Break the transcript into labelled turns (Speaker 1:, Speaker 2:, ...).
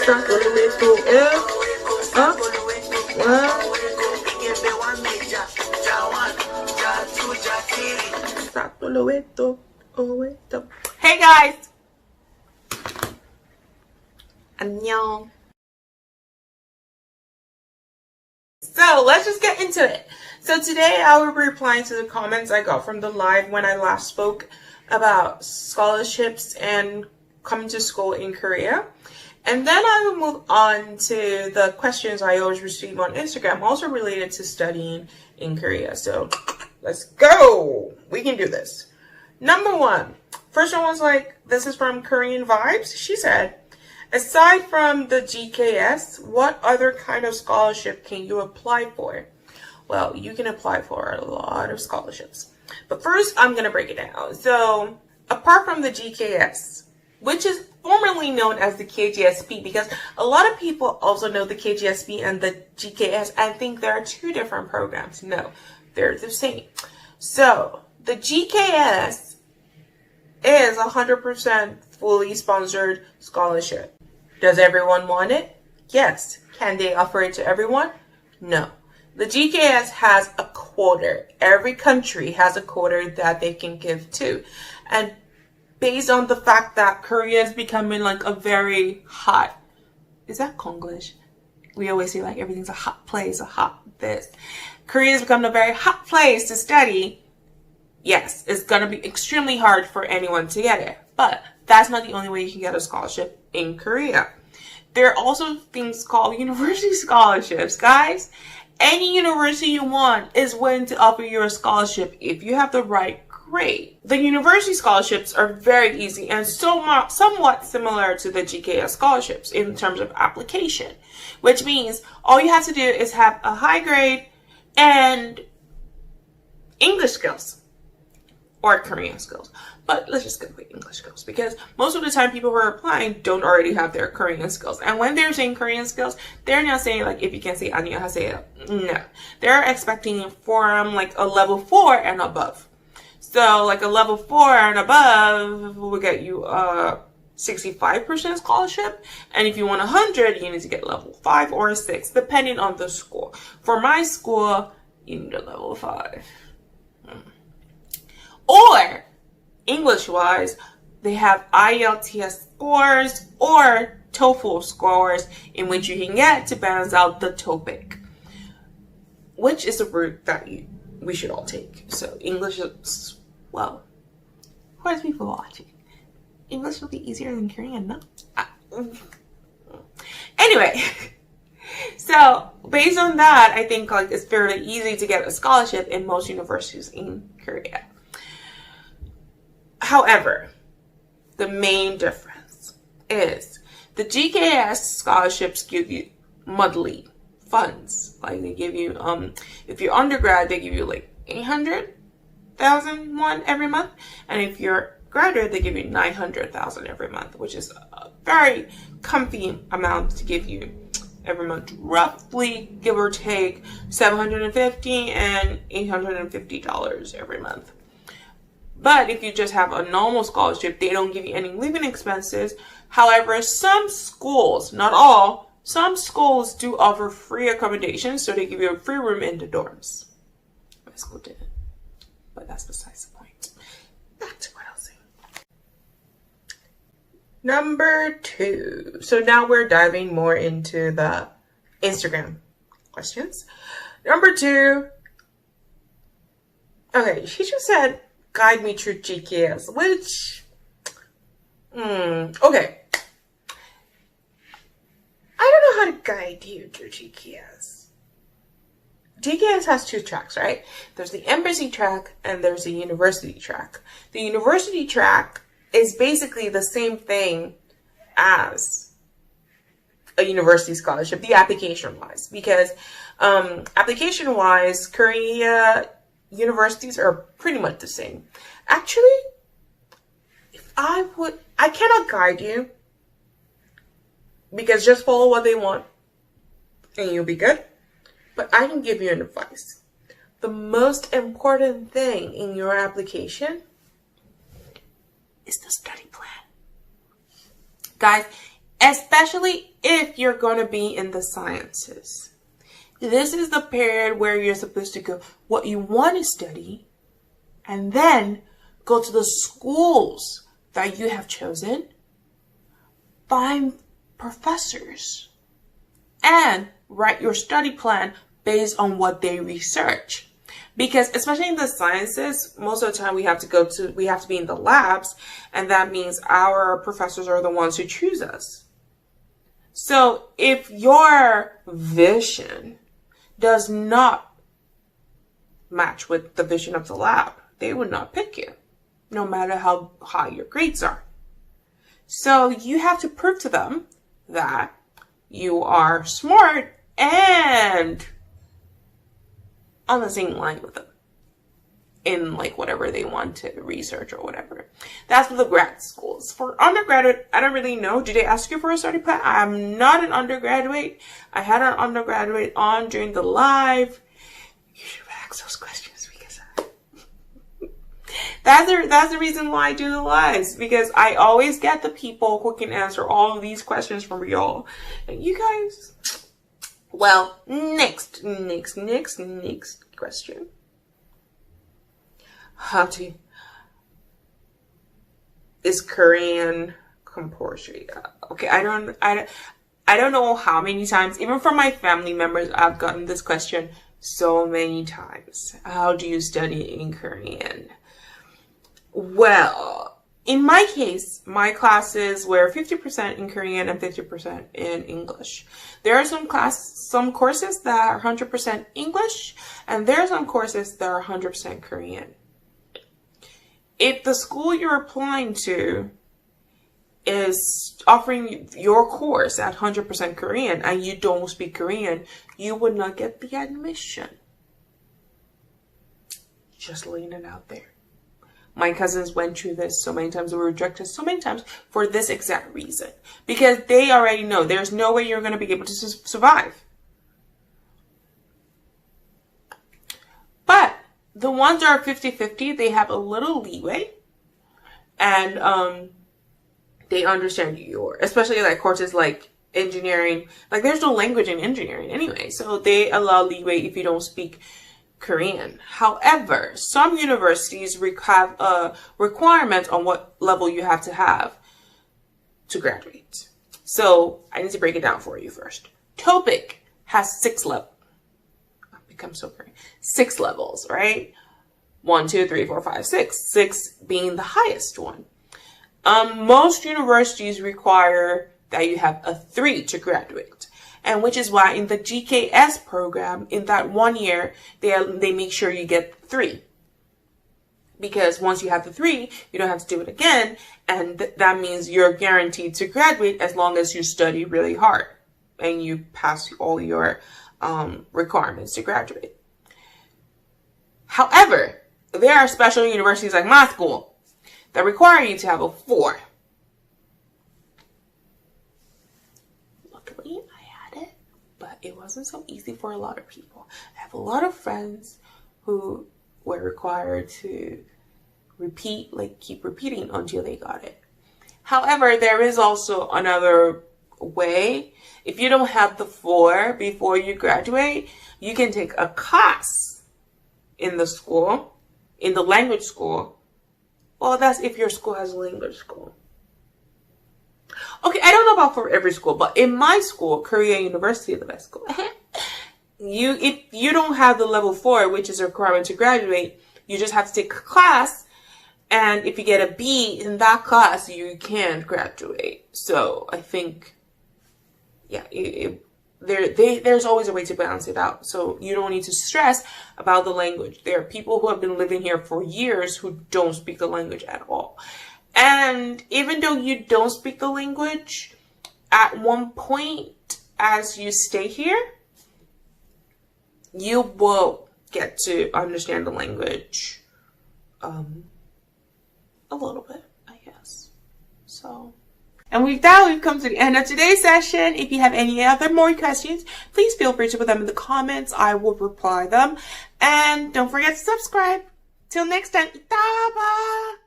Speaker 1: Hey guys! 안녕. So let's just get into it. So today I will be replying to the comments I got from the live when I last spoke about scholarships and coming to school in Korea. And then I will move on to the questions I always receive on Instagram, also related to studying in Korea. So let's go. We can do this. Number one. First one was like, this is from Korean Vibes. She said, aside from the GKS, what other kind of scholarship can you apply for? Well, you can apply for a lot of scholarships. But first, I'm going to break it down. So, apart from the GKS, which is formerly known as the KGSP, because a lot of people also know the KGSP and the GKS and think there are two different programs. No, they're the same. So, the GKS is 100% fully sponsored scholarship. Does everyone want it? Yes. Can they offer it to everyone? No. The GKS has a quota. Every country has a quota that they can give to. And based on the fact that Korea is becoming like a very hot, is that Konglish? We always say like everything's a hot place, a hot this. Korea is becoming a very hot place to study. Yes, it's going to be extremely hard for anyone to get it. But that's not the only way you can get a scholarship in Korea. There are also things called university scholarships. Guys, any university you want is willing to offer you a scholarship if you have the right grade. The university scholarships are very easy and somewhat similar to the GKS scholarships in terms of application, which means all you have to do is have a high grade and English skills. Or Korean skills. But let's just go with English skills, because most of the time people who are applying don't already have their Korean skills. And when they're saying Korean skills, they're not saying like if you can say 안녕하세요. No. They're expecting from like a level 4 and above. So like a level 4 and above will get you a 65% scholarship. And if you want 100, you need to get level 5 or 6, depending on the school. For my school, you need a level 5. Or, English-wise, they have IELTS scores or TOEFL scores in which you can get to balance out the TOEIC, which is a route that we should all take. So, English is, well, who has people watching? English will be easier than Korean, no? Anyway, so based on that, I think like it's fairly easy to get a scholarship in most universities in Korea. However, the main difference is the GKS scholarships give you monthly funds. Like they give you, if you're undergrad, they give you like 800,000 won every month. And if you're graduate, they give you 900,000 every month, which is a very comfy amount to give you every month. Roughly, give or take, $750 and $850 every month. But if you just have a normal scholarship, they don't give you any living expenses. However, some schools, not all, some schools do offer free accommodation, so they give you a free room in the dorms. My school didn't, but that's besides the point. Back to what I was saying. Number 2. So now we're diving more into the Instagram questions. Number 2. Okay, she just said, guide me through GKS, which, okay. I don't know how to guide you through GKS. GKS has 2 tracks, right? There's the embassy track and there's the university track. The university track is basically the same thing as a university scholarship, the application-wise, because application-wise, Korea universities are pretty much the same. Actually, if I cannot guide you, because just follow what they want and you'll be good. But I can give you an advice. The most important thing in your application is the study plan. Guys, especially if you're going to be in the sciences. This is the period where you're supposed to go what you want to study and then go to the schools that you have chosen, find professors, and write your study plan based on what they research. Because especially in the sciences, most of the time we have to be in the labs, and that means our professors are the ones who choose us. So if your vision does not match with the vision of the lab, they would not pick you, no matter how high your grades are. So you have to prove to them that you are smart and on the same line with them in like whatever they want to research or whatever. That's for the grad schools. For undergraduate, I don't really know. Do they ask you for a study plan? I'm not an undergraduate. I had an undergraduate on during the live. You should ask those questions because that's the reason why I do the lives, because I always get the people who can answer all of these questions from y'all. And you guys, well, next question. Is Korean compulsory? Okay, I don't know how many times, even from my family members, I've gotten this question so many times. How do you study in Korean? Well, in my case, my classes were 50% in Korean and 50% in English. There are some courses that are 100% English, and there are some courses that are 100% Korean. If the school you're applying to is offering your course at 100% Korean and you don't speak Korean, you would not get the admission. Just laying it out there. My cousins went through this so many times. They were rejected so many times for this exact reason. Because they already know there's no way you're going to be able to survive. But the ones that are 50-50, they have a little leeway. And they understand especially like courses like engineering. Like there's no language in engineering anyway. So they allow leeway if you don't speak Korean. However, some universities have a requirement on what level you have to graduate. So I need to break it down for you first. TOPIK has 6 levels. I've become so great. 6 levels, right? 1, 2, 3, 4, 5, 6. 6 being the highest one. Most universities require that you have a 3 to graduate. And which is why in the GKS program, in that 1 year, they make sure you get 3. Because once you have the 3, you don't have to do it again. And that means you're guaranteed to graduate as long as you study really hard and you pass all your requirements to graduate. However, there are special universities like my school that require you to have a 4. Luckily, but it wasn't so easy for a lot of people. I have a lot of friends who were required to keep repeating until they got it. However, there is also another way. If you don't have the 4 before you graduate, you can take a class in the school, in the language school. Well, that's if your school has a language school. Okay, I don't know about for every school, but in my school, Korea University is the best school. If you don't have the level 4, which is a requirement to graduate, you just have to take a class. And if you get a B in that class, you can graduate. So I think, yeah, there's always a way to balance it out. So you don't need to stress about the language. There are people who have been living here for years who don't speak the language at all. And even though you don't speak the language, at one point as you stay here, you will get to understand the language a little bit, I guess. So, and with that, we've come to the end of today's session. If you have any other more questions, please feel free to put them in the comments. I will reply them. And don't forget to subscribe. Till next time, itaba!